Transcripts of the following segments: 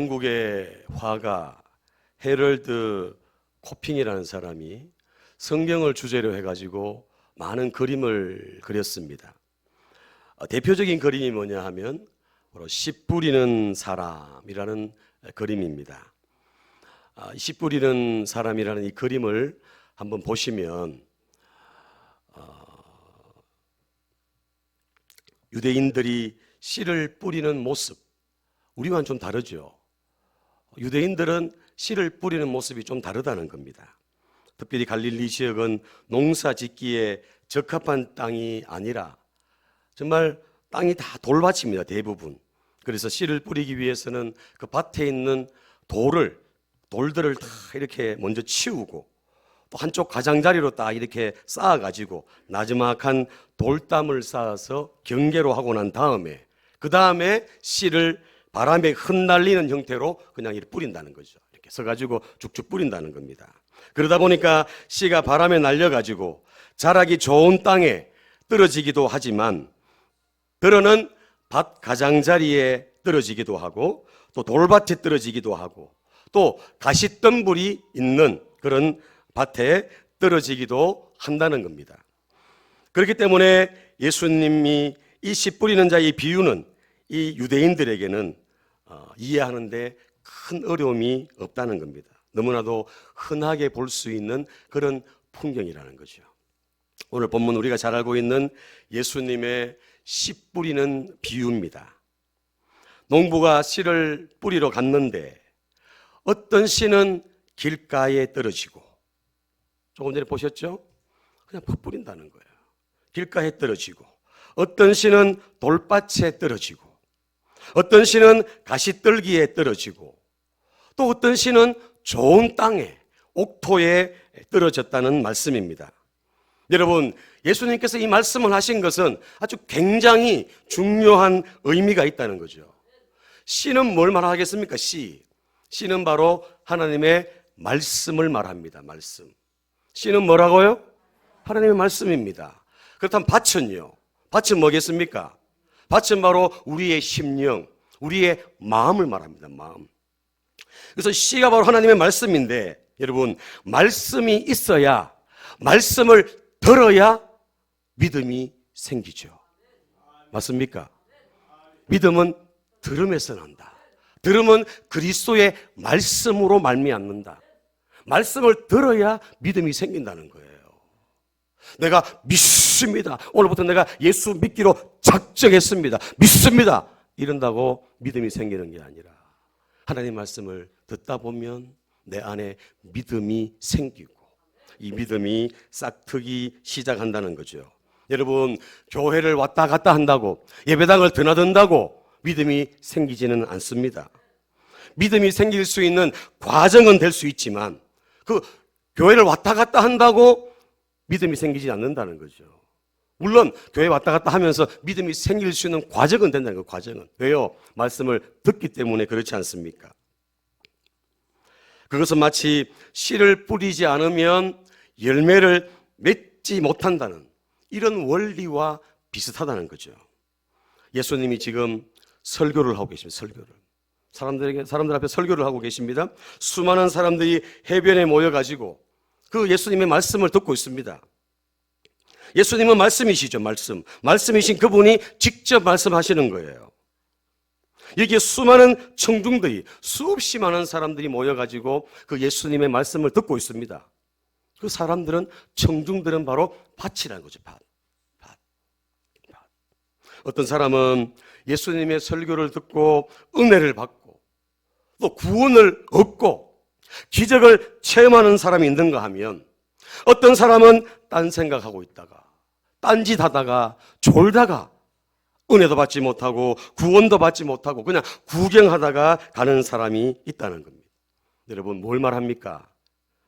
영국의 화가 헤럴드 코핑이라는 사람이 성경을 주제로 해가지고 많은 그림을 그렸습니다. 대표적인 그림이 뭐냐 하면 바로 씨 뿌리는 사람이라는 그림입니다. 씨 뿌리는 사람이라는 이 그림을 한번 보시면 유대인들이 씨를 뿌리는 모습, 우리와는 좀 다르죠. 유대인들은 씨를 뿌리는 모습이 좀 다르다는 겁니다. 특별히 갈릴리 지역은 농사 짓기에 적합한 땅이 아니라 정말 땅이 다 돌밭입니다, 대부분. 그래서 씨를 뿌리기 위해서는 그 밭에 있는 돌들을 다 이렇게 먼저 치우고 또 한쪽 가장자리로 딱 이렇게 쌓아가지고 나지막한 돌담을 쌓아서 경계로 하고 난 다음에 그 다음에 씨를 바람에 흩날리는 형태로 그냥 이렇게 뿌린다는 거죠. 이렇게 써가지고 쭉쭉 뿌린다는 겁니다. 그러다 보니까 씨가 바람에 날려가지고 자라기 좋은 땅에 떨어지기도 하지만 때로는 밭 가장자리에 떨어지기도 하고 또 돌밭에 떨어지기도 하고 또 가시덤불이 있는 그런 밭에 떨어지기도 한다는 겁니다. 그렇기 때문에 예수님이 이 씨 뿌리는 자의 비유는 이 유대인들에게는 이해하는데 큰 어려움이 없다는 겁니다. 너무나도 흔하게 볼 수 있는 그런 풍경이라는 거죠. 오늘 본문 우리가 잘 알고 있는 예수님의 씨 뿌리는 비유입니다. 농부가 씨를 뿌리러 갔는데 어떤 씨는 길가에 떨어지고, 조금 전에 보셨죠? 그냥 푹 뿌린다는 거예요. 길가에 떨어지고, 어떤 씨는 돌밭에 떨어지고, 어떤 씨는 가시떨기에 떨어지고, 또 어떤 씨는 좋은 땅에, 옥토에 떨어졌다는 말씀입니다. 여러분, 예수님께서 이 말씀을 하신 것은 아주 굉장히 중요한 의미가 있다는 거죠. 씨는 뭘 말하겠습니까? 씨는 바로 하나님의 말씀을 말합니다. 말씀. 씨는 뭐라고요? 하나님의 말씀입니다. 그렇다면 밭은요? 밭은 뭐겠습니까? 밭은 바로 우리의 심령, 우리의 마음을 말합니다. 마음. 그래서 씨가 바로 하나님의 말씀인데, 여러분, 말씀이 있어야, 말씀을 들어야 믿음이 생기죠. 맞습니까? 믿음은 들음에서 난다. 들음은 그리스도의 말씀으로 말미암는다. 말씀을 들어야 믿음이 생긴다는 거예요. 내가 믿습니다. 오늘부터 내가 예수 믿기로 작정했습니다. 믿습니다. 이런다고 믿음이 생기는 게 아니라 하나님 말씀을 듣다 보면 내 안에 믿음이 생기고 이 믿음이 싹트기 시작한다는 거죠. 여러분, 교회를 왔다 갔다 한다고, 예배당을 드나든다고 믿음이 생기지는 않습니다. 믿음이 생길 수 있는 과정은 될 수 있지만 그 교회를 왔다 갔다 한다고 믿음이 생기지 않는다는 거죠. 물론 교회 왔다 갔다 하면서 믿음이 생길 수 있는 과정은 된다는 거예요. 과정은. 왜요? 말씀을 듣기 때문에 그렇지 않습니까? 그것은 마치 씨를 뿌리지 않으면 열매를 맺지 못한다는 이런 원리와 비슷하다는 거죠. 예수님이 지금 설교를 하고 계십니다. 설교를. 사람들 앞에 설교를 하고 계십니다. 수많은 사람들이 해변에 모여가지고 그 예수님의 말씀을 듣고 있습니다. 예수님은 말씀이시죠. 말씀이신 그분이 직접 말씀하시는 거예요. 여기에 수많은 청중들이, 수없이 많은 사람들이 모여가지고 그 예수님의 말씀을 듣고 있습니다. 그 사람들은, 청중들은 바로 밭이라는 거죠. 밭. 어떤 사람은 예수님의 설교를 듣고 은혜를 받고 또 구원을 얻고 기적을 체험하는 사람이 있는가 하면, 어떤 사람은 딴 생각하고 있다가 딴짓 하다가 졸다가 은혜도 받지 못하고 구원도 받지 못하고 그냥 구경하다가 가는 사람이 있다는 겁니다. 여러분, 뭘 말합니까?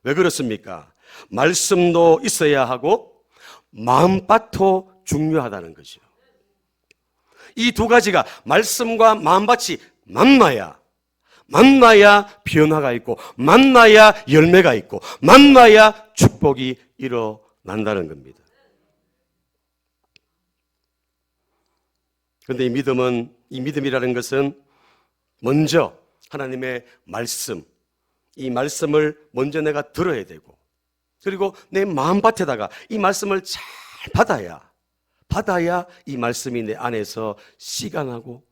왜 그렇습니까? 말씀도 있어야 하고 마음밭도 중요하다는 거죠. 이 두 가지가, 말씀과 마음밭이 만나야 변화가 있고, 만나야 열매가 있고, 만나야 축복이 일어난다는 겁니다. 그런데 이 믿음이라는 것은 먼저 하나님의 말씀, 이 말씀을 먼저 내가 들어야 되고, 그리고 내 마음밭에다가 이 말씀을 잘 받아야 이 말씀이 내 안에서 씨가 나고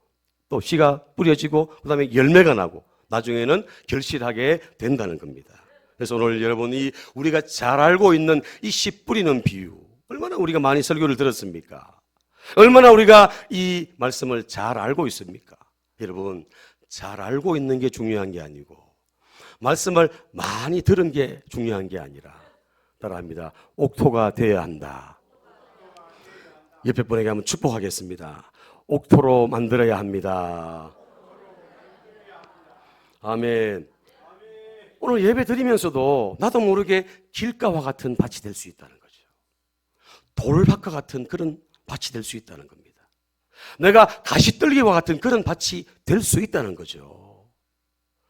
또 씨가 뿌려지고 그다음에 열매가 나고 나중에는 결실하게 된다는 겁니다. 그래서 오늘 여러분이 우리가 잘 알고 있는 이 씨 뿌리는 비유, 얼마나 우리가 많이 설교를 들었습니까? 얼마나 우리가 이 말씀을 잘 알고 있습니까? 여러분, 잘 알고 있는 게 중요한 게 아니고 말씀을 많이 들은 게 중요한 게 아니라, 따라합니다, 옥토가 되어야 한다. 옆에 분에게 한번 축복하겠습니다. 옥토로 만들어야 합니다. 아멘. 오늘 예배 드리면서도 나도 모르게 길가와 같은 밭이 될 수 있다는 거죠. 돌밭과 같은 그런 밭이 될 수 있다는 겁니다. 내가 가시떨기와 같은 그런 밭이 될 수 있다는 거죠.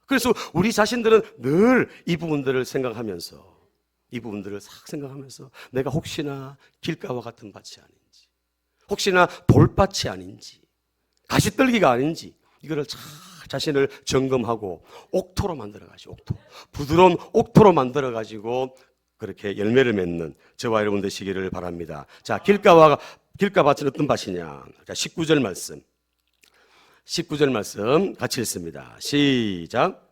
그래서 우리 자신들은 늘 이 부분들을 생각하면서, 이 부분들을 싹 생각하면서 내가 혹시나 길가와 같은 밭이 아닌지, 혹시나 돌밭이 아닌지, 가시떨기가 아닌지, 이거를 잘 자신을 점검하고 옥토로 만들어가지고, 옥토, 부드러운 옥토로 만들어가지고 그렇게 열매를 맺는 저와 여러분 되시기를 바랍니다. 자, 길가밭은 어떤 밭이냐? 자, 19절 말씀. 19절 말씀 같이 읽습니다. 시작.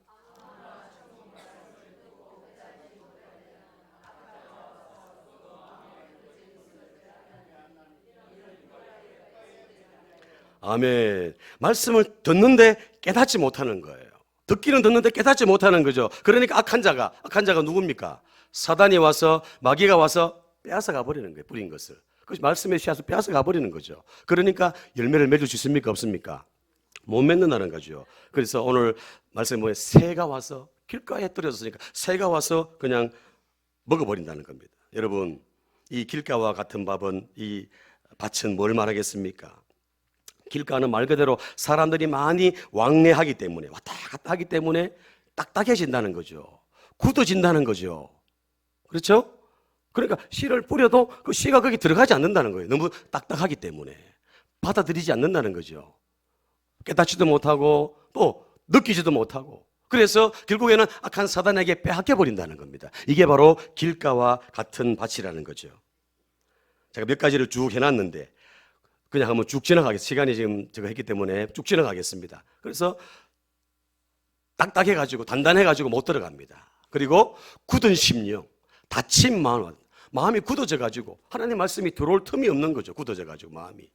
아멘. 말씀을 듣는데 깨닫지 못하는 거예요. 듣기는 듣는데 깨닫지 못하는 거죠. 그러니까 악한 자가 누굽니까? 사단이 와서, 마귀가 와서 빼앗아 가버리는 거예요. 뿌린 것을. 그 말씀의 씨앗을 빼앗아 가버리는 거죠. 그러니까 열매를 맺을 수 있습니까? 없습니까? 못 맺는다는 거죠. 그래서 오늘 말씀에 뭐예요? 새가 와서, 길가에 떨어졌으니까 새가 와서 그냥 먹어버린다는 겁니다. 여러분, 이 길가와 같은 밥은, 이 밭은 뭘 말하겠습니까? 길가는 말 그대로 사람들이 많이 왕래하기 때문에, 왔다 갔다 하기 때문에 딱딱해진다는 거죠. 굳어진다는 거죠. 그렇죠? 그러니까 씨를 뿌려도 그 씨가 거기 들어가지 않는다는 거예요. 너무 딱딱하기 때문에 받아들이지 않는다는 거죠. 깨닫지도 못하고 또 느끼지도 못하고, 그래서 결국에는 악한 사단에게 빼앗겨 버린다는 겁니다. 이게 바로 길가와 같은 밭이라는 거죠. 제가 몇 가지를 쭉 해놨는데 그냥 한번 쭉 지나가겠습니다. 시간이 지금 제가 했기 때문에 쭉 지나가겠습니다. 그래서 딱딱해가지고 단단해가지고 못 들어갑니다. 그리고 굳은 심령, 다친 마음이 굳어져가지고 하나님 말씀이 들어올 틈이 없는 거죠. 굳어져가지고 마음이.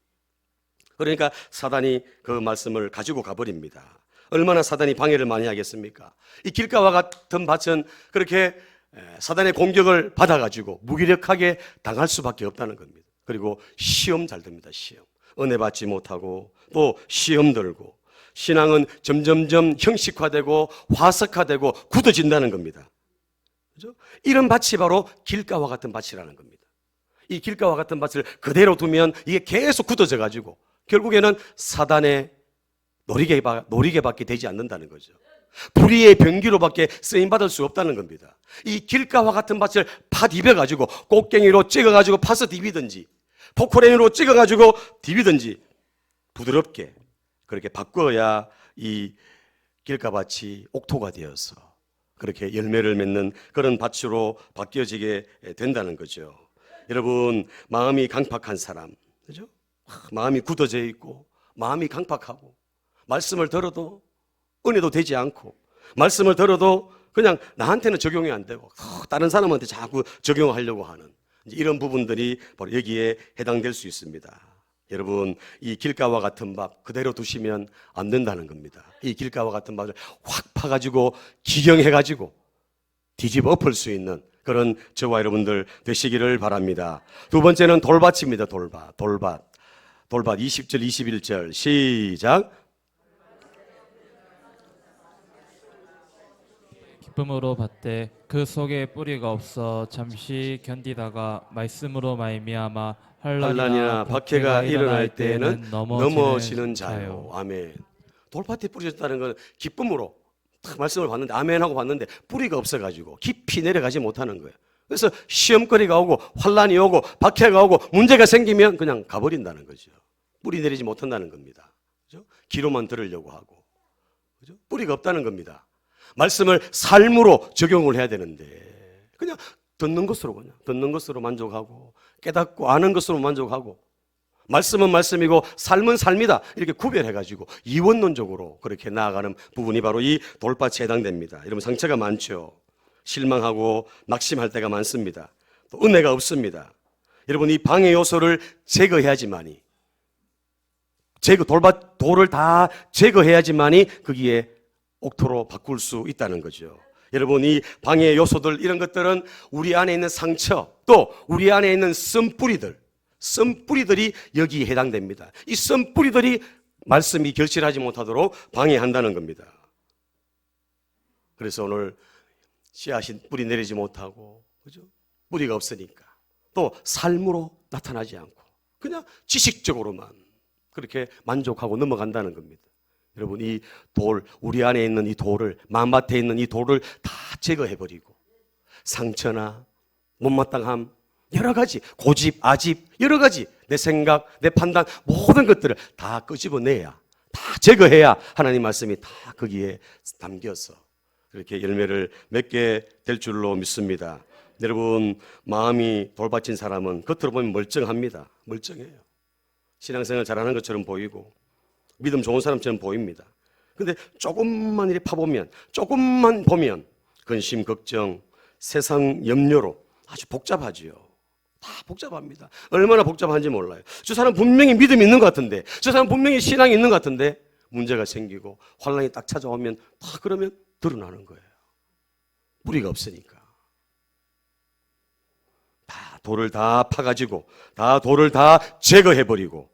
그러니까 사단이 그 말씀을 가지고 가버립니다. 얼마나 사단이 방해를 많이 하겠습니까? 이 길가와 같은 밭은 그렇게 사단의 공격을 받아가지고 무기력하게 당할 수밖에 없다는 겁니다. 그리고 시험 잘 듭니다. 시험. 은혜 받지 못하고 또 시험 들고, 신앙은 점점점 형식화되고 화석화되고 굳어진다는 겁니다. 그렇죠? 이런 밭이 바로 길가와 같은 밭이라는 겁니다. 이 길가와 같은 밭을 그대로 두면 이게 계속 굳어져 가지고 결국에는 사단의 노리개밖에 되지 않는다는 거죠. 불의의 병기로밖에 쓰임받을 수 없다는 겁니다. 이 길가와 같은 밭을 팥 입혀가지고 꽃갱이로 찍어가지고 파서 디비든지 포크레인으로 찍어가지고 디비든지 부드럽게 그렇게 바꿔야 이 길가밭이 옥토가 되어서 그렇게 열매를 맺는 그런 밭으로 바뀌어지게 된다는 거죠. 여러분, 마음이 강팍한 사람, 그죠? 마음이 굳어져 있고 마음이 강팍하고 말씀을 들어도 은혜도 되지 않고 말씀을 들어도 그냥 나한테는 적용이 안 되고 다른 사람한테 자꾸 적용하려고 하는 이런 부분들이 바로 여기에 해당될 수 있습니다. 여러분, 이 길가와 같은 밥 그대로 두시면 안 된다는 겁니다. 이 길가와 같은 밥을 확 파가지고 기경해가지고 뒤집어 엎을 수 있는 그런 저와 여러분들 되시기를 바랍니다. 두 번째는 돌밭입니다. 돌밭 20절 21절 시작. 기쁨으로 받되 그 속에 뿌리가 없어 잠시 견디다가 말씀으로 말미암아 환난이나 박해가 일어날 때에는 넘어지는 자요. 아멘. 돌밭에 뿌려졌다는 건 기쁨으로 말씀을 받는데 아멘 하고 받는데 뿌리가 없어가지고 깊이 내려가지 못하는 거예요. 그래서 시험거리가 오고 환난이 오고 박해가 오고 문제가 생기면 그냥 가버린다는 거죠. 뿌리 내리지 못한다는 겁니다. 그렇죠? 귀로만 들으려고 하고. 그죠? 뿌리가 없다는 겁니다. 말씀을 삶으로 적용을 해야 되는데 그냥 듣는 것으로 만족하고 깨닫고 아는 것으로 만족하고 말씀은 말씀이고 삶은 삶이다 이렇게 구별해가지고 이원론적으로 그렇게 나아가는 부분이 바로 이 돌밭에 해당됩니다. 여러분 상처가 많죠. 실망하고 낙심할 때가 많습니다. 또 은혜가 없습니다. 여러분 이 방해 요소를 제거해야지만이 돌을 다 제거해야지만이 거기에 옥토로 바꿀 수 있다는 거죠. 여러분 이 방해 요소들 이런 것들은 우리 안에 있는 상처 또 우리 안에 있는 씀뿌리들이 여기에 해당됩니다. 이 씀뿌리들이 말씀이 결실하지 못하도록 방해한다는 겁니다. 그래서 오늘 씨앗이 뿌리 내리지 못하고 그죠? 뿌리가 없으니까 또 삶으로 나타나지 않고 그냥 지식적으로만 그렇게 만족하고 넘어간다는 겁니다. 여러분 이 돌, 우리 안에 있는 이 돌을 마음밭에 있는 이 돌을 다 제거해버리고 상처나 못마땅함 여러 가지 고집, 아집 여러 가지 내 생각, 내 판단 모든 것들을 다 끄집어내야 다 제거해야 하나님 말씀이 다 거기에 담겨서 그렇게 열매를 맺게 될 줄로 믿습니다. 여러분 마음이 돌밭인 사람은 겉으로 보면 멀쩡합니다. 멀쩡해요. 신앙생활 잘하는 것처럼 보이고 믿음 좋은 사람처럼 보입니다. 근데 조금만 이렇게 파보면 조금만 보면 근심, 걱정, 세상 염려로 아주 복잡하지요. 다 복잡합니다. 얼마나 복잡한지 몰라요. 저 사람 분명히 믿음이 있는 것 같은데 저 사람 분명히 신앙이 있는 것 같은데 문제가 생기고 환란이 딱 찾아오면 다 그러면 드러나는 거예요. 뿌리가 없으니까. 다 돌을 다 파가지고 다 돌을 다 제거해버리고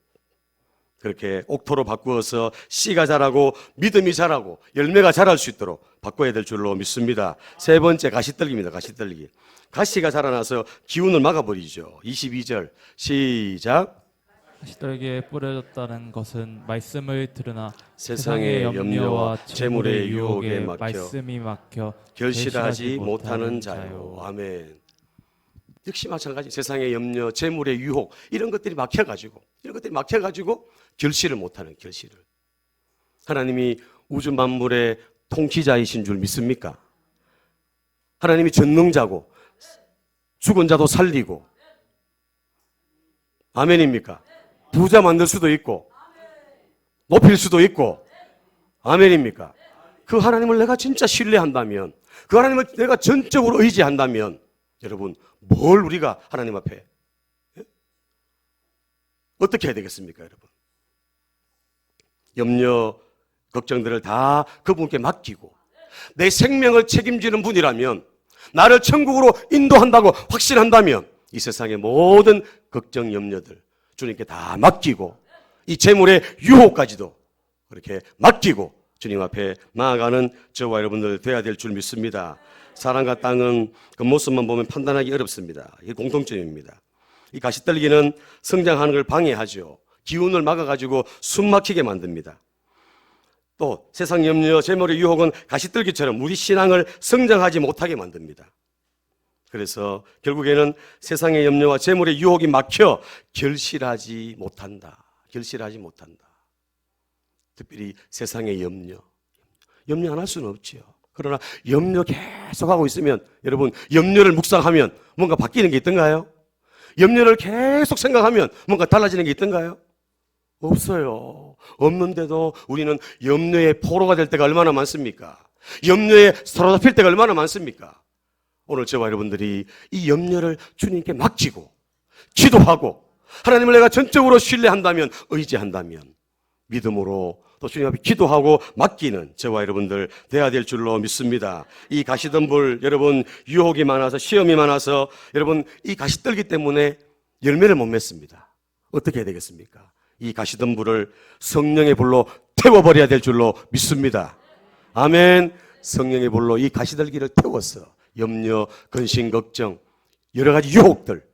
그렇게 옥토로 바꾸어서 씨가 자라고 믿음이 자라고 열매가 자랄 수 있도록 바꿔야 될 줄로 믿습니다. 세 번째 가시떨기입니다. 가시떨기. 가시가 자라나서 기운을 막아버리죠. 22절 시작. 가시떨기에 뿌려졌다는 것은 말씀을 들으나 세상의 염려와 재물의 유혹에 막혀 말씀이 막혀 결실하지 못하는 자요. 아멘. 역시 마찬가지. 세상의 염려, 재물의 유혹 이런 것들이 막혀가지고 결실을 못하는 결실을. 하나님이 우주 만물의 통치자이신 줄 믿습니까? 하나님이 전능자고 죽은 자도 살리고 아멘입니까? 부자 만들 수도 있고 높일 수도 있고 아멘입니까? 그 하나님을 내가 진짜 신뢰한다면 그 하나님을 내가 전적으로 의지한다면 여러분 뭘 우리가 하나님 앞에 어떻게 해야 되겠습니까 여러분? 염려 걱정들을 다 그분께 맡기고 내 생명을 책임지는 분이라면 나를 천국으로 인도한다고 확신한다면 이 세상의 모든 걱정 염려들 주님께 다 맡기고 이 재물의 유혹까지도 그렇게 맡기고 주님 앞에 나아가는 저와 여러분들 되어야 될 줄 믿습니다. 사람과 땅은 그 모습만 보면 판단하기 어렵습니다. 이게 공통점입니다. 이 가시떨기는 성장하는 걸 방해하죠. 기운을 막아가지고 숨 막히게 만듭니다. 또 세상 염려, 재물의 유혹은 가시떨기처럼 우리 신앙을 성장하지 못하게 만듭니다. 그래서 결국에는 세상의 염려와 재물의 유혹이 막혀 결실하지 못한다. 특별히 세상의 염려 안 할 수는 없지요. 그러나 염려 계속하고 있으면 여러분 염려를 묵상하면 뭔가 바뀌는 게 있던가요? 염려를 계속 생각하면 뭔가 달라지는 게 있던가요? 없어요. 없는데도 우리는 염려의 포로가 될 때가 얼마나 많습니까? 염려에 사로잡힐 때가 얼마나 많습니까? 오늘 저와 여러분들이 이 염려를 주님께 맡기고 기도하고 하나님을 내가 전적으로 신뢰한다면 의지한다면 믿음으로 또 주님 앞에 기도하고 맡기는 저와 여러분들 돼야 될 줄로 믿습니다. 이 가시덤불 여러분 유혹이 많아서 시험이 많아서 여러분 이 가시떨기 때문에 열매를 못 맺습니다. 어떻게 해야 되겠습니까? 이 가시덤불을 성령의 불로 태워버려야 될 줄로 믿습니다. 아멘. 성령의 불로 이 가시떨기를 태워서 염려, 근심, 걱정 여러 가지 유혹들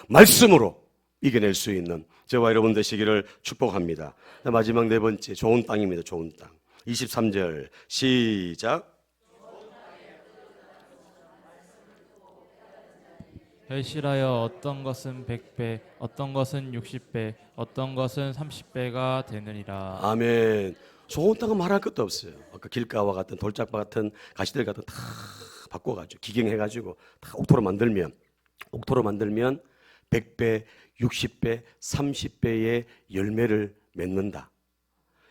말씀으로 이겨낼 수 있는 저와 여러분 되시기를 축복합니다. 마지막 네 번째 좋은 땅입니다. 좋은 땅. 23절 시작. 결실하여 어떤 것은 100배, 어떤 것은 60배, 어떤 것은 30배가 되느니라. 아멘. 좋은 땅은 말할 것도 없어요. 아까 길가와 같은 돌짝바 같은 가시들 같은 다 바꿔가지고 기경해가지고 다 옥토로 만들면 100배, 60배, 30배의 열매를 맺는다.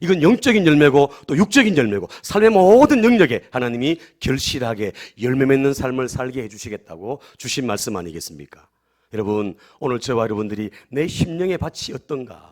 이건 영적인 열매고 또 육적인 열매고 삶의 모든 영역에 하나님이 결실하게 열매 맺는 삶을 살게 해주시겠다고 주신 말씀 아니겠습니까? 여러분, 오늘 저와 여러분들이 내 심령의 밭이 어떤가,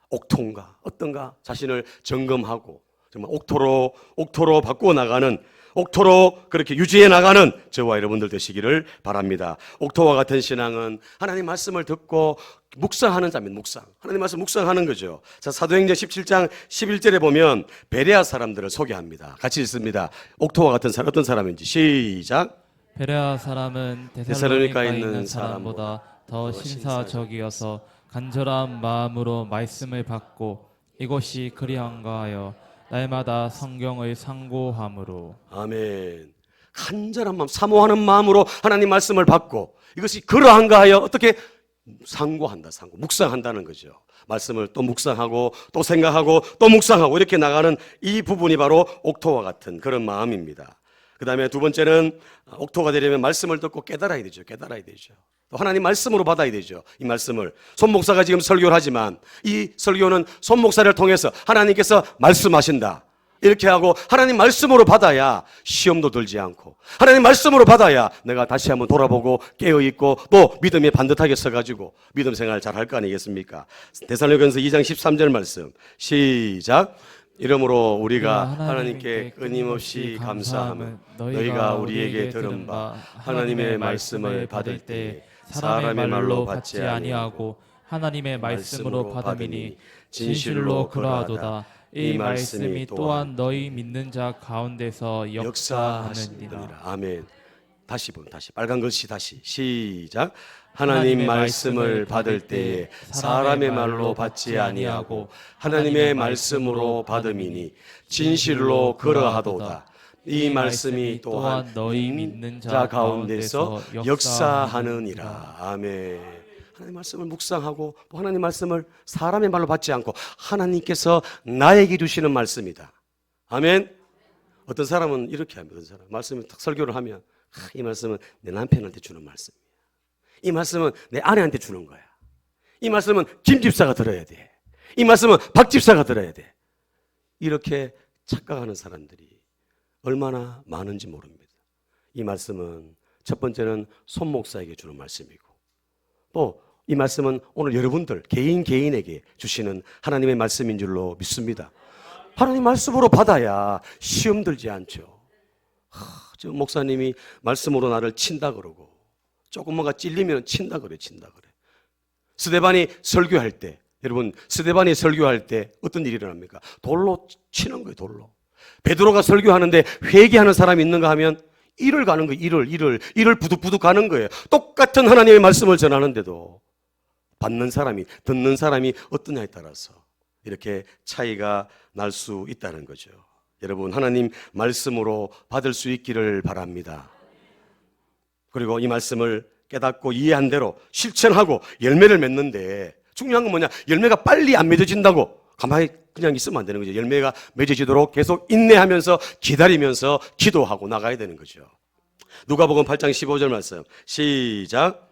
옥토인가 어떤가 자신을 점검하고 정말 옥토로 바꾸어 나가는, 옥토로 그렇게 유지해 나가는 저와 여러분들 되시기를 바랍니다. 옥토와 같은 신앙은 하나님 말씀을 듣고 묵상하는 자입니다. 묵상. 하나님 말씀 묵상하는 거죠. 자, 사도행전 17장 11절에 보면 베레아 사람들을 소개합니다. 같이 읽습니다. 옥토와 같은 사람 어떤 사람인지 시작. 베레아 사람은 데살로니가에 있는 사람보다 더 신사적이어서 간절한 마음으로 말씀을 받고 이것이 그리한가 하여 날마다 성경을 상고함으로. 아멘. 간절한 마음, 사모하는 마음으로 하나님 말씀을 받고 이것이 그러한가 하여 어떻게 상고한다, 묵상한다는 거죠. 말씀을 또 묵상하고 또 생각하고 또 묵상하고 이렇게 나가는 이 부분이 바로 옥토와 같은 그런 마음입니다. 그 다음에 두 번째는 옥토가 되려면 말씀을 듣고 깨달아야 되죠. 또 하나님 말씀으로 받아야 되죠. 이 말씀을 손 목사가 지금 설교를 하지만 이 설교는 손 목사를 통해서 하나님께서 말씀하신다 이렇게 하고 하나님 말씀으로 받아야 시험도 들지 않고 하나님 말씀으로 받아야 내가 다시 한번 돌아보고 깨어있고 또 믿음에 반듯하게 서가지고 믿음 생활 잘 할 거 아니겠습니까? 데살로니가서 2장 13절 말씀 시작. 이러므로 우리가 하나님께 끊임없이 감사함은 너희가 우리에게 들은 바 하나님의 말씀을 받을 때 사람의 말로 받지 아니하고 하나님의 말씀으로 받음이니 진실로 그러하도다. 이 말씀이 또한 너희 믿는 자 가운데서 역사하느니라. 아멘. 다시 빨간 글씨 다시 시작. 하나님 말씀을 받을 때에 사람의 말로 받지 아니하고 하나님의 말씀으로 받음이니 진실로 그러하도다. 이 말씀이 또한 너희 믿는 자 가운데서 역사하느니라. 아멘. 하나님 말씀을 묵상하고 또 하나님 말씀을 사람의 말로 받지 않고 하나님께서 나에게 주시는 말씀이다. 아멘. 어떤 사람은 이렇게 합니다. 어떤 사람 말씀을 딱 설교를 하면 이 말씀은 내 남편한테 주는 말씀이야. 이 말씀은 내 아내한테 주는 거야. 이 말씀은 김 집사가 들어야 돼. 이 말씀은 박 집사가 들어야 돼. 이렇게 착각하는 사람들이 얼마나 많은지 모릅니다. 이 말씀은 첫 번째는 손 목사에게 주는 말씀이고 또 이 말씀은 오늘 여러분들 개인에게 주시는 하나님의 말씀인 줄로 믿습니다. 하나님 말씀으로 받아야 시험 들지 않죠. 지금 목사님이 말씀으로 나를 친다 그러고 조금 뭔가 찔리면 친다 그래. 스데반이 설교할 때 여러분 스데반이 설교할 때 어떤 일이 일어납니까? 돌로 치는 거예요. 돌로. 베드로가 설교하는데 회개하는 사람이 있는가 하면 일을 가는 거예요. 일을 부득부득 가는 거예요. 똑같은 하나님의 말씀을 전하는데도 받는 사람이 듣는 사람이 어떠냐에 따라서 이렇게 차이가 날 수 있다는 거죠. 여러분 하나님 말씀으로 받을 수 있기를 바랍니다. 그리고 이 말씀을 깨닫고 이해한 대로 실천하고 열매를 맺는데 중요한 건 뭐냐? 열매가 빨리 안 맺어진다고 가만히 그냥 있으면 안 되는 거죠. 열매가 맺어지도록 계속 인내하면서 기다리면서 기도하고 나가야 되는 거죠. 누가복음 8장 15절 말씀 시작.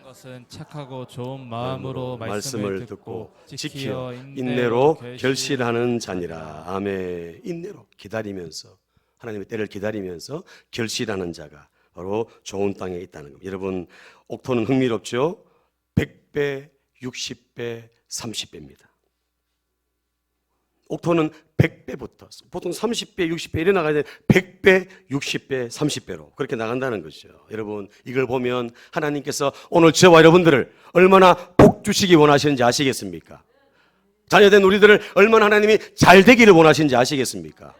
것은 착하고 좋은 마음으로 말씀을 듣고 지키어 인내로 결실하는 자니라. 아멘. 인내로 기다리면서 하나님의 때를 기다리면서 결실하는 자가 바로 좋은 땅에 있다는 겁니다. 여러분 옥토는 흥미롭죠? 100배, 60배, 30배입니다. 옥토는 100배부터 보통 30배, 60배 이래 나가야 되는데 100배, 60배, 30배로 그렇게 나간다는 거죠. 여러분 이걸 보면 하나님께서 오늘 저와 여러분들을 얼마나 복 주시기 원하시는지 아시겠습니까? 자녀된 우리들을 얼마나 하나님이 잘 되기를 원하시는지 아시겠습니까?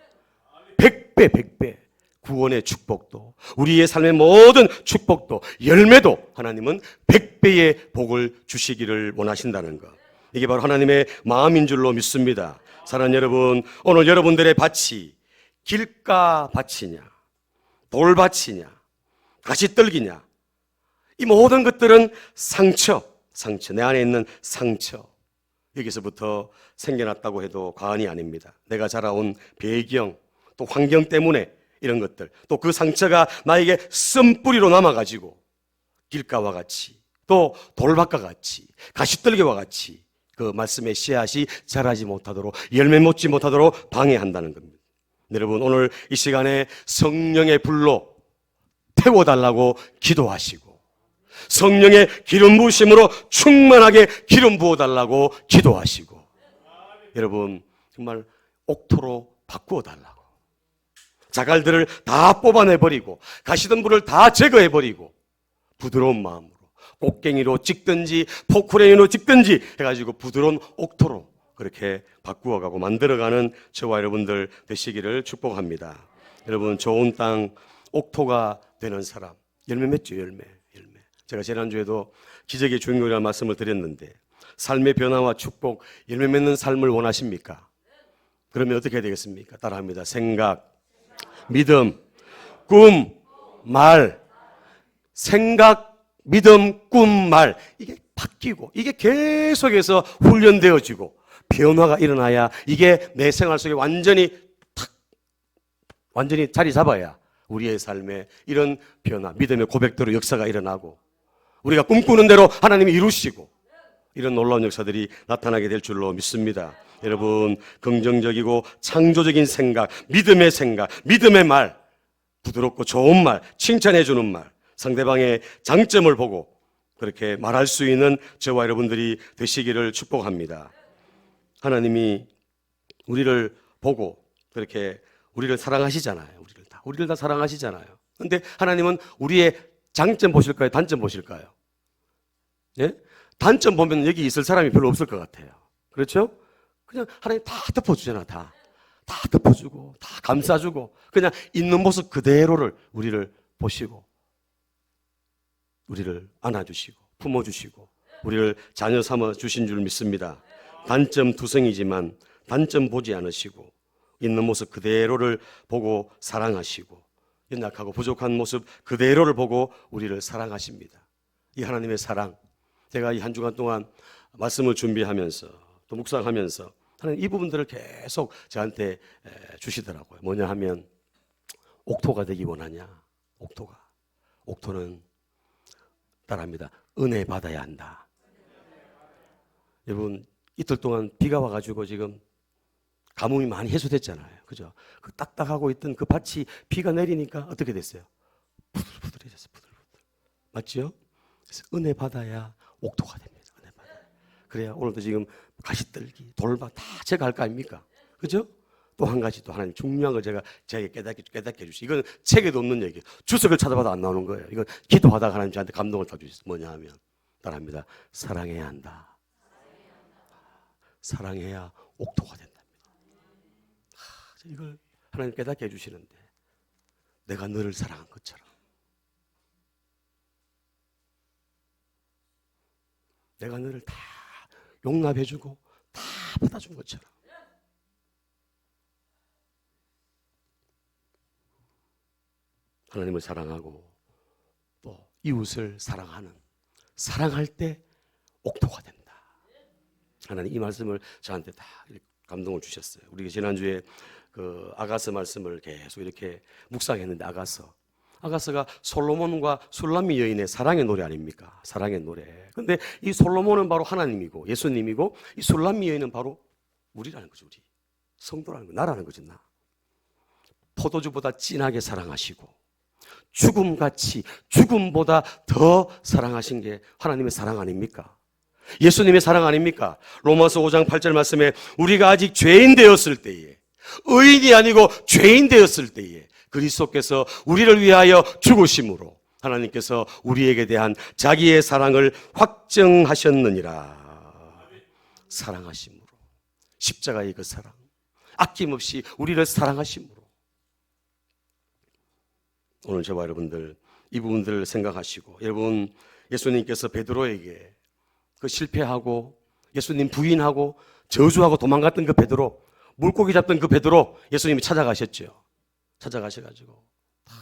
100배 구원의 축복도 우리의 삶의 모든 축복도 열매도 하나님은 100배의 복을 주시기를 원하신다는 것. 이게 바로 하나님의 마음인 줄로 믿습니다. 사랑하는 여러분, 오늘 여러분들의 밭이 길가 밭이냐 돌밭이냐 가시떨기냐 이 모든 것들은 상처, 내 안에 있는 상처. 여기서부터 생겨났다고 해도 과언이 아닙니다. 내가 자라온 배경, 또 환경 때문에 이런 것들, 또 그 상처가 나에게 쓴뿌리로 남아가지고 길가와 같이, 또 돌밭과 같이, 가시떨기와 같이 그 말씀의 씨앗이 자라지 못하도록, 열매 맺지 못하도록 방해한다는 겁니다. 여러분, 오늘 이 시간에 성령의 불로 태워달라고 기도하시고, 성령의 기름 부으심으로 충만하게 기름 부어달라고 기도하시고, 여러분 정말 옥토로 바꾸어달라고, 자갈들을 다 뽑아내버리고 가시덤불을 다 제거해버리고 부드러운 마음으로 꽃갱이로 찍든지 포크레인으로 찍든지 해가지고 부드러운 옥토로 그렇게 바꾸어가고 만들어가는 저와 여러분들 되시기를 축복합니다. 여러분, 좋은 땅 옥토가 되는 사람, 열매 맺죠. 열매. 제가 지난주에도 기적의 주인공이라는 말씀을 드렸는데, 삶의 변화와 축복, 열매 맺는 삶을 원하십니까? 그러면 어떻게 해야 되겠습니까? 따라합니다. 생각, 믿음, 꿈, 말. 생각, 믿음, 꿈, 말. 이게 바뀌고, 이게 계속해서 훈련되어지고 변화가 일어나야 이게 내 생활 속에 완전히 자리 잡아야 우리의 삶에 이런 변화, 믿음의 고백대로 역사가 일어나고 우리가 꿈꾸는 대로 하나님이 이루시고 이런 놀라운 역사들이 나타나게 될 줄로 믿습니다. 여러분, 긍정적이고 창조적인 생각, 믿음의 말, 부드럽고 좋은 말, 칭찬해 주는 말, 상대방의 장점을 보고 그렇게 말할 수 있는 저와 여러분들이 되시기를 축복합니다. 하나님이 우리를 보고 그렇게 우리를 사랑하시잖아요. 우리를 다 사랑하시잖아요. 그런데 하나님은 우리의 장점 보실까요? 단점 보실까요? 예? 단점 보면 여기 있을 사람이 별로 없을 것 같아요. 그렇죠? 그냥 하나님 다 덮어주잖아. 다 덮어주고 다 감싸주고 그냥 있는 모습 그대로를 우리를 보시고 우리를 안아주시고 품어주시고 우리를 자녀 삼아 주신 줄 믿습니다. 단점 투성이지만 단점 보지 않으시고 있는 모습 그대로를 보고 사랑하시고 연약하고 부족한 모습 그대로를 보고 우리를 사랑하십니다. 이 하나님의 사랑, 제가 이 한 주간 동안 말씀을 준비하면서 또 묵상하면서 하나님 이 부분들을 계속 저한테 주시더라고요. 뭐냐 하면 옥토가 되기 원하냐? 옥토는 따라합니다. 은혜 받아야 한다. 여러분, 이틀 동안 비가 와가지고 지금 가뭄이 많이 해소됐잖아요. 그죠? 그 딱딱하고 있던 그 밭이 비가 내리니까 어떻게 됐어요? 부들부들해졌어요. 부들부들. 맞죠? 그래서 은혜 받아야 옥토가 됩니다. 은혜 받아야. 그래야 오늘도 지금 가시떨기, 돌밭 다 제가 할 거 아닙니까? 그죠? 또 한 가지 또 하나님 중요한 걸 제가 깨닫게 해주시. 이건 책에도 없는 얘기예요. 주석을 찾아봐도 안 나오는 거예요. 이건 기도하다가 하나님 저한테 감동을 다 주셨어요. 뭐냐 하면 따라합니다. 사랑해야 한다. 사랑해야 옥토가 된답니다. 이걸 하나님 깨닫게 해주시는데 내가 너를 사랑한 것처럼 내가 너를 다 용납해주고 다 받아준 것처럼 하나님을 사랑하고 또 이웃을 사랑할 때 옥토가 된다. 하나님 이 말씀을 저한테 다 감동을 주셨어요. 우리가 지난주에 그 아가서 말씀을 계속 이렇게 묵상했는데 아가서가 솔로몬과 술람미 여인의 사랑의 노래 아닙니까? 사랑의 노래. 그런데 이 솔로몬은 바로 하나님이고 예수님이고 이 술람미 여인은 바로 우리라는 거죠. 우리 성도라는 거, 나라는 거지. 나. 포도주보다 진하게 사랑하시고 죽음보다 더 사랑하신 게 하나님의 사랑 아닙니까? 예수님의 사랑 아닙니까? 로마서 5장 8절 말씀에 우리가 아직 죄인 되었을 때에, 의인이 아니고 죄인 되었을 때에 그리스도께서 우리를 위하여 죽으심으로 하나님께서 우리에게 대한 자기의 사랑을 확정하셨느니라. 사랑하심으로, 십자가의 그 사랑, 아낌없이 우리를 사랑하심으로. 오늘 저와 여러분들 이 부분들을 생각하시고, 여러분 예수님께서 베드로에게 그 실패하고 예수님 부인하고 저주하고 도망갔던 그 베드로, 물고기 잡던 그 베드로 예수님이 찾아가셨죠. 찾아가셔가지고 다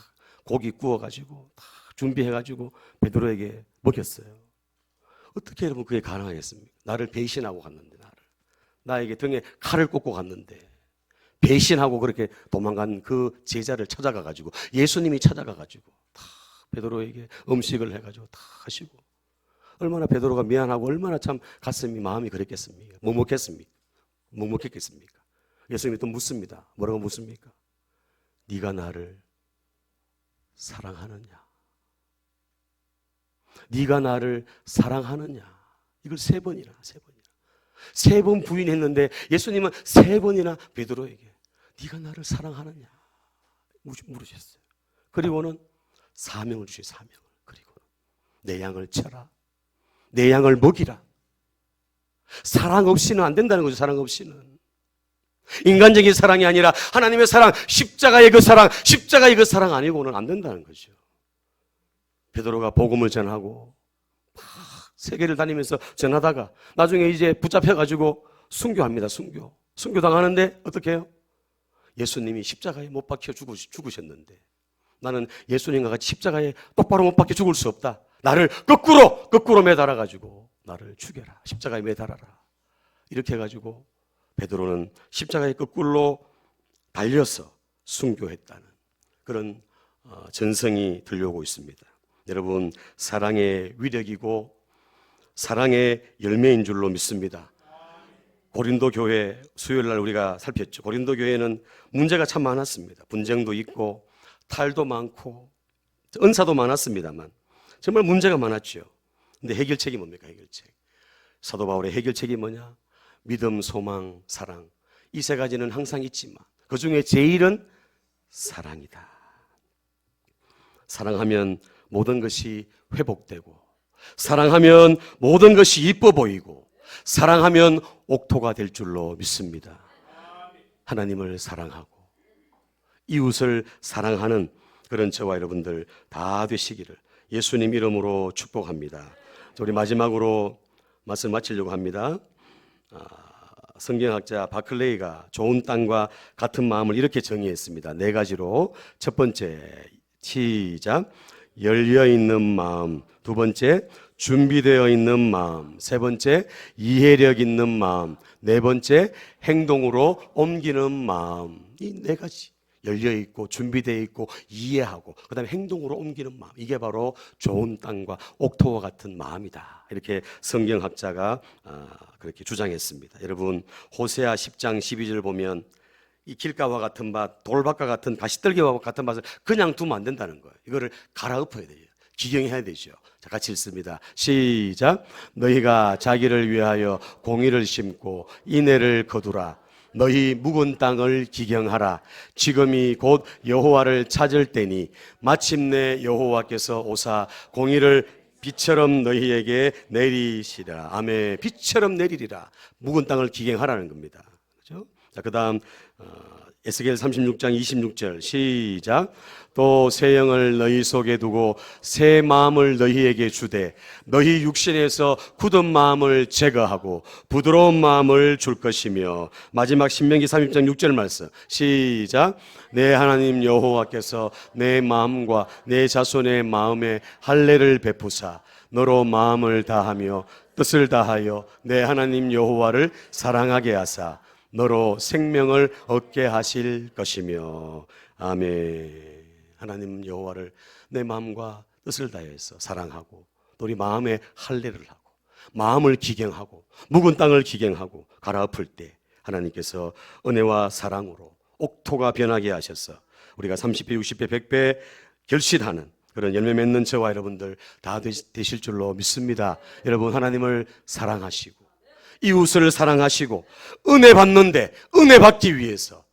고기 구워가지고 다 준비해가지고 베드로에게 먹였어요. 어떻게 여러분 그게 가능하겠습니까? 나를 배신하고 갔는데, 나에게 등에 칼을 꽂고 갔는데, 배신하고 그렇게 도망간 그 제자를 찾아가가지고, 예수님이 찾아가가지고 다 베드로에게 음식을 해가지고 다 하시고, 얼마나 베드로가 미안하고 얼마나 참 가슴이 마음이 그랬겠습니까? 먹먹했겠습니까? 예수님이 또 묻습니다. 뭐라고 묻습니까? 네가 나를 사랑하느냐? 네가 나를 사랑하느냐? 이걸 세 번이나. 세 번 부인했는데 예수님은 세 번이나 베드로에게 네가 나를 사랑하느냐? 물으셨어요. 그리고는 사명을 주셔요. 사명을. 그리고는 내 양을 쳐라. 내 양을 먹이라. 사랑 없이는 안 된다는 거죠. 사랑 없이는. 인간적인 사랑이 아니라 하나님의 사랑, 십자가의 그 사랑 아니고는 안 된다는 거죠. 베드로가 복음을 전하고 막 세계를 다니면서 전하다가 나중에 이제 붙잡혀가지고 순교합니다. 순교당하는데 어떻게 해요? 예수님이 십자가에 못 박혀 죽으셨는데 나는 예수님과 같이 십자가에 똑바로 못 박혀 죽을 수 없다. 나를 거꾸로 매달아가지고 나를 죽여라. 십자가에 매달아라. 이렇게 해가지고 베드로는 십자가에 거꾸로 달려서 순교했다는 그런 전성이 들려오고 있습니다. 여러분, 사랑의 위력이고 사랑의 열매인 줄로 믿습니다. 고린도 교회 수요일 날 우리가 살폈죠. 고린도 교회는 문제가 참 많았습니다. 분쟁도 있고 탈도 많고 은사도 많았습니다만 정말 문제가 많았죠. 근데 해결책이 뭡니까? 해결책. 사도 바울의 해결책이 뭐냐? 믿음, 소망, 사랑. 이 세 가지는 항상 있지만 그 중에 제일은 사랑이다. 사랑하면 모든 것이 회복되고, 사랑하면 모든 것이 이뻐 보이고, 사랑하면 옥토가 될 줄로 믿습니다. 하나님을 사랑하고 이웃을 사랑하는 그런 저와 여러분들 다 되시기를 예수님 이름으로 축복합니다. 우리 마지막으로 말씀 마치려고 합니다. 성경학자 바클레이가 좋은 땅과 같은 마음을 이렇게 정의했습니다. 네 가지로. 첫 번째, 시작. 열려있는 마음. 두 번째, 준비되어 있는 마음. 세 번째, 이해력 있는 마음. 네 번째, 행동으로 옮기는 마음. 이 네 가지. 열려있고 준비되어 있고 이해하고 그 다음에 행동으로 옮기는 마음. 이게 바로 좋은 땅과 옥토와 같은 마음이다. 이렇게 성경학자가 그렇게 주장했습니다. 여러분, 호세아 10장 12절 보면 이 길가와 같은 밭, 돌밭과 같은 가시떨기와 같은 밭을 그냥 두면 안 된다는 거예요. 이거를 갈아엎어야 돼요. 기경해야 되죠. 자, 같이 읽습니다. 시작. 너희가 자기를 위하여 공의를 심고 인애를 거두라. 너희 묵은 땅을 기경하라. 지금이 곧 여호와를 찾을 때니 마침내 여호와께서 오사 공의를 비처럼 너희에게 내리시라. 아멘. 비처럼 내리리라. 묵은 땅을 기경하라는 겁니다. 그렇죠? 자, 그다음 에스겔 36장 26절 시작. 또 새 영을 너희 속에 두고 새 마음을 너희에게 주되 너희 육신에서 굳은 마음을 제거하고 부드러운 마음을 줄 것이며. 마지막 신명기 30장 6절 말씀 시작. 내 하나님 여호와께서 내 마음과 내 자손의 마음에 할례를 베푸사 너로 마음을 다하며 뜻을 다하여 내 하나님 여호와를 사랑하게 하사 너로 생명을 얻게 하실 것이며. 아멘. 하나님 여호와를 내 마음과 뜻을 다해서 사랑하고 또 우리 마음에 할례를 하고 마음을 기경하고 묵은 땅을 기경하고 갈아엎을 때 하나님께서 은혜와 사랑으로 옥토가 변하게 하셔서 우리가 30배, 60배, 100배 결실하는 그런 열매 맺는 저와 여러분들 다 되실 줄로 믿습니다. 여러분, 하나님을 사랑하시고 이웃을 사랑하시고 은혜 받는데 은혜 받기 위해서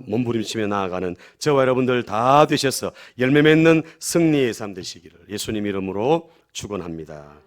몸부림치며 나아가는 저와 여러분들 다 되셔서 열매 맺는 승리의 삶 되시기를 예수님 이름으로 축원합니다.